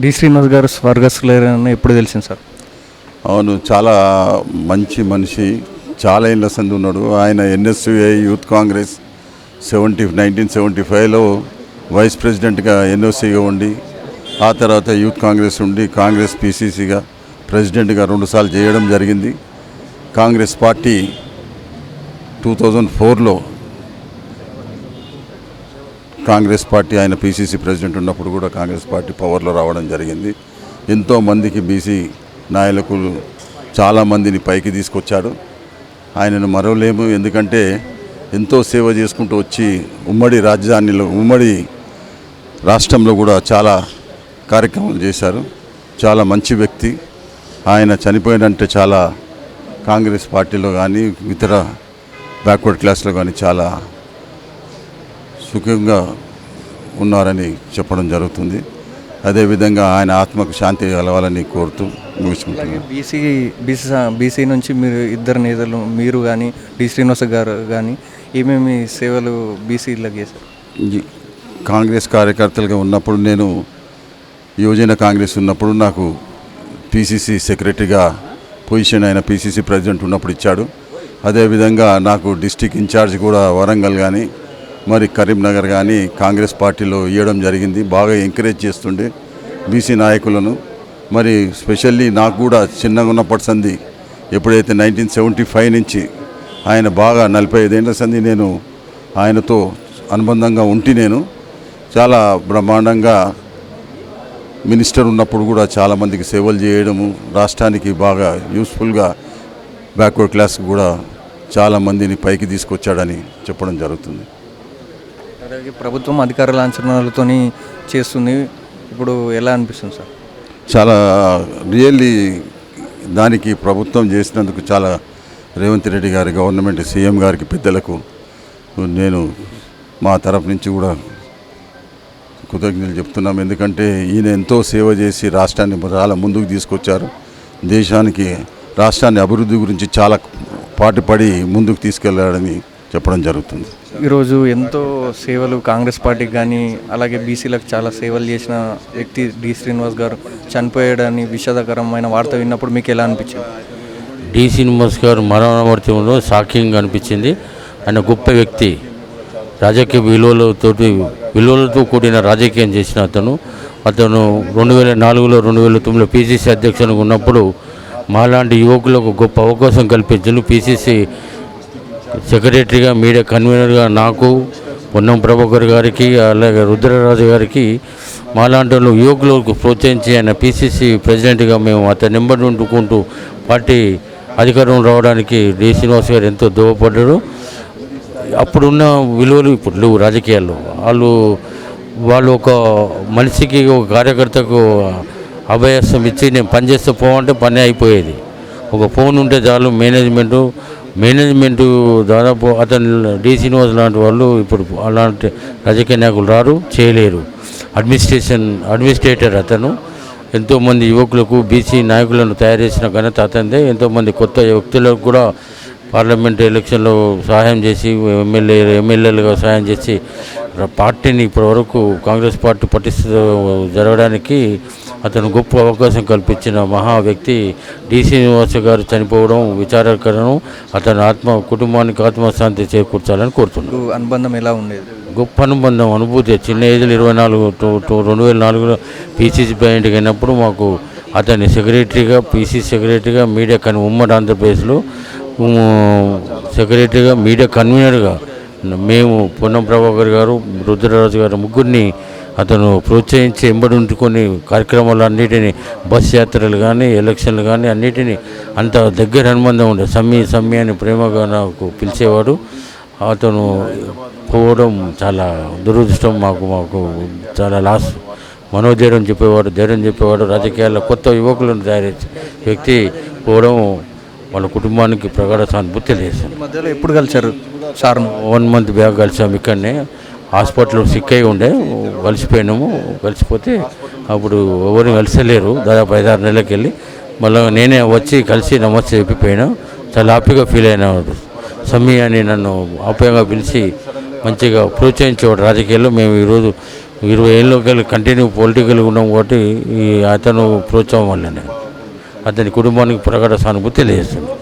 D Srinivas గారు స్వర్గస్థులైన ఎప్పుడు తెలిసింది సార్? అవును, చాలా మంచి మనిషి, చాలా ఏళ్ళ సంది ఉన్నాడు. ఆయన ఎన్ఎస్యుఐ యూత్ కాంగ్రెస్ 1975లో వైస్ ప్రెసిడెంట్గా ఎన్ఓసిగా ఉండి, ఆ తర్వాత యూత్ కాంగ్రెస్ ఉండి కాంగ్రెస్ పిసిసిగా ప్రెసిడెంట్గా 2 సార్లు చేయడం జరిగింది. కాంగ్రెస్ పార్టీ 2004లో కాంగ్రెస్ పార్టీ ఆయన పిసిసి ప్రెసిడెంట్ ఉన్నప్పుడు కూడా కాంగ్రెస్ పార్టీ పవర్లో రావడం జరిగింది. ఎంతోమందికి బీసీ నాయకులు చాలామందిని పైకి తీసుకొచ్చాడు. ఆయనను మరవలేము, ఎందుకంటే ఎంతో సేవ చేసుకుంటూ వచ్చి ఉమ్మడి రాజధానిలో ఉమ్మడి రాష్ట్రంలో కూడా చాలా కార్యక్రమాలు చేశారు. చాలా మంచి వ్యక్తి. ఆయన చనిపోయినంటే చాలా కాంగ్రెస్ పార్టీలో కానీ ఇతర బ్యాక్వర్డ్ క్లాస్లో కానీ చాలా సుఖంగా ఉన్నారని చెప్పడం జరుగుతుంది. అదేవిధంగా ఆయన ఆత్మకు శాంతి కలవాలని కోరుతూ ముగించుకుంటున్నాను. బీసీ నుంచి మీరు ఇద్దరు నేతలు, మీరు కానీ డి శ్రీనివాస గారు కానీ ఏమేమి సేవలు బీసీలకు చేశారు? కాంగ్రెస్ కార్యకర్తలుగా ఉన్నప్పుడు, నేను యువజన కాంగ్రెస్ ఉన్నప్పుడు నాకు పిసిసి సెక్రటరీగా పొజిషన్ ఆయన పిసిసి ప్రెసిడెంట్ ఉన్నప్పుడు ఇచ్చాడు. అదేవిధంగా నాకు డిస్టిక్ ఇన్ఛార్జ్ కూడా వరంగల్ కానీ మరి కరీంనగర్ కానీ కాంగ్రెస్ పార్టీలో ఇవ్వడం జరిగింది. బాగా ఎంకరేజ్ చేస్తుండే బీసీ నాయకులను. మరి స్పెషల్లీ నాకు కూడా చిన్నగా ఉన్నప్పటి సంది, ఎప్పుడైతే 1975 నుంచి ఆయన బాగా 45 ఏళ్ళ సంది నేను ఆయనతో అనుబంధంగా ఉండి, నేను చాలా బ్రహ్మాండంగా మినిస్టర్ ఉన్నప్పుడు కూడా చాలామందికి సేవలు చేయడము, రాష్ట్రానికి బాగా యూస్ఫుల్గా బ్యాక్వర్డ్ క్లాస్కి కూడా చాలామందిని పైకి తీసుకొచ్చాడని చెప్పడం జరుగుతుంది. అలాగే ప్రభుత్వం అధికార లాంఛనాలతో చేస్తుంది, ఇప్పుడు ఎలా అనిపిస్తుంది సార్? చాలా రియల్లీ దానికి ప్రభుత్వం చేసినందుకు చాలా రేవంత్ రెడ్డి గారి గవర్నమెంట్, సీఎం గారికి, పెద్దలకు నేను మా తరఫు నుంచి కూడా కృతజ్ఞతలు చెప్తున్నాం. ఎందుకంటే ఈయన ఎంతో సేవ చేసి రాష్ట్రాన్ని చాలా ముందుకు తీసుకొచ్చారు. దేశానికి రాష్ట్రాన్ని అభివృద్ధి గురించి చాలా పాటుపడి ముందుకు తీసుకెళ్లాడని చెప్పడం జరుగుతుంది. ఈరోజు ఎంతో సేవలు కాంగ్రెస్ పార్టీకి కానీ అలాగే బీసీలకు చాలా సేవలు చేసిన వ్యక్తి డి శ్రీనివాస్ గారు చనిపోయాడని విషాదకరమైన వార్త విన్నప్పుడు మీకు ఎలా అనిపించింది? డి శ్రీనివాస్ గారు మరణవార్తంలో షాకింగ్గా అనిపించింది. ఆయన గొప్ప వ్యక్తి, రాజకీయ విలువలతో కూడిన రాజకీయం చేసిన అతను 2004లో 2009లో పిసిసి అధ్యక్షునిగా ఉన్నప్పుడు మాలాంటి యువకులకు గొప్ప అవకాశం కల్పించారు. పిసిసి సెక్రటరీగా, మీడియా కన్వీనర్గా నాకు, పొన్నం ప్రభాకర్ గారికి, అలాగే రుద్రరాజు గారికి, మాలాంటి యువకులకు ప్రోత్సహించి ఆయన పిసిసి ప్రెసిడెంట్గా మేము అతని నెంబర్ ఉంటుకుంటూ పార్టీ అధికారం రావడానికి డి శ్రీనివాస్ గారు ఎంతో దోహదపడ్డారు. అప్పుడున్న విలువలు ఇప్పుడు లేవు రాజకీయాల్లో. వాళ్ళు ఒక మనిషికి, ఒక కార్యకర్తకు అభయస్థం ఇచ్చి నేను పని చేస్తే పోవంటే పని అయిపోయేది. ఒక ఫోన్ ఉంటే చాలు. మేనేజ్మెంటు దాదాపు అతను డి శ్రీనివాస్ లాంటి వాళ్ళు ఇప్పుడు అలాంటి రాజకీయ నాయకులు రారు, చేయలేరు. అడ్మినిస్ట్రేటర్ అతను ఎంతోమంది యువకులకు, బీసీ నాయకులను తయారు చేసిన ఘనత అతనిదే. ఎంతోమంది కొత్త వ్యక్తులకు కూడా పార్లమెంట్ ఎలక్షన్లో సహాయం చేసి, ఎమ్మెల్యేలుగా సహాయం చేసి పార్టీని ఇప్పటివరకు కాంగ్రెస్ పార్టీ పటిష్ట జరగడానికి అతను గొప్ప అవకాశం కల్పించిన మహా వ్యక్తి డి శ్రీనివాస గారు చనిపోవడం విచారకరం. అతని కుటుంబానికి ఆత్మశాంతి చేకూర్చాలని కోరుతున్నాను. అనుబంధం ఎలా ఉండేది? గొప్ప అనుభూతి. చిన్న ఏజ్లో 2004లో పిసిసి ప్రెసిడెంట్గా అయినప్పుడు మాకు అతని సెక్రటరీగా, పిసిసి సెక్రటరీగా, మీడియా ఉమ్మడి ఆంధ్రప్రదేశ్లో సెక్రటరీగా, మీడియా కన్వీనర్గా మేము, పొన్నం ప్రభాకర్ గారు, రుద్రరాజు గారు ముగ్గురిని అతను ప్రోత్సహించి ఎంబడి ఉంటుకొని కార్యక్రమాలు అన్నిటినీ, బస్ యాత్రలు కానీ, ఎలక్షన్లు కానీ అన్నిటినీ అంత దగ్గర అనుబంధం ఉండే. సమ్మి అని ప్రేమగా నాకు పిలిచేవాడు. అతను పోవడం చాలా దురదృష్టం. మాకు చాలా లాస్. మనోధైర్యం చెప్పేవాడు. రాజకీయాల్లో కొత్త యువకులను తయారు చేసే వ్యక్తి పోవడం వాళ్ళ కుటుంబానికి ప్రగాఢ సానుభూతి తెలియజేస్తాను. మధ్యలో ఎప్పుడు కలిసారు సార్? 1 మంత్ బ్యాక్ కలిసాము. ఇక్కడనే హాస్పిటల్లో సిక్ అయి ఉండే, కలిసిపోతే అప్పుడు ఎవరిని కలిసలేరు. దాదాపు 5-6 నెలలకు వెళ్ళి మళ్ళీ నేనే వచ్చి కలిసి నమస్తే చెప్పిపోయినా. చాలా హ్యాపీగా ఫీల్ అయినాడు. సమ్మి అని నన్ను ఆప్యాయంగా పిలిచి మంచిగా ప్రోత్సహించేవాడు రాజకీయాల్లో. మేము ఈరోజు 20 ఏళ్ళకి కంటిన్యూ పొలిటికల్ ఉన్నాం కాబట్టి ఈ అతను ప్రోత్సాహం వల్లనే అతని కుటుంబానికి ప్రగాఢ సానుభూతి తెలియజేస్తుంది.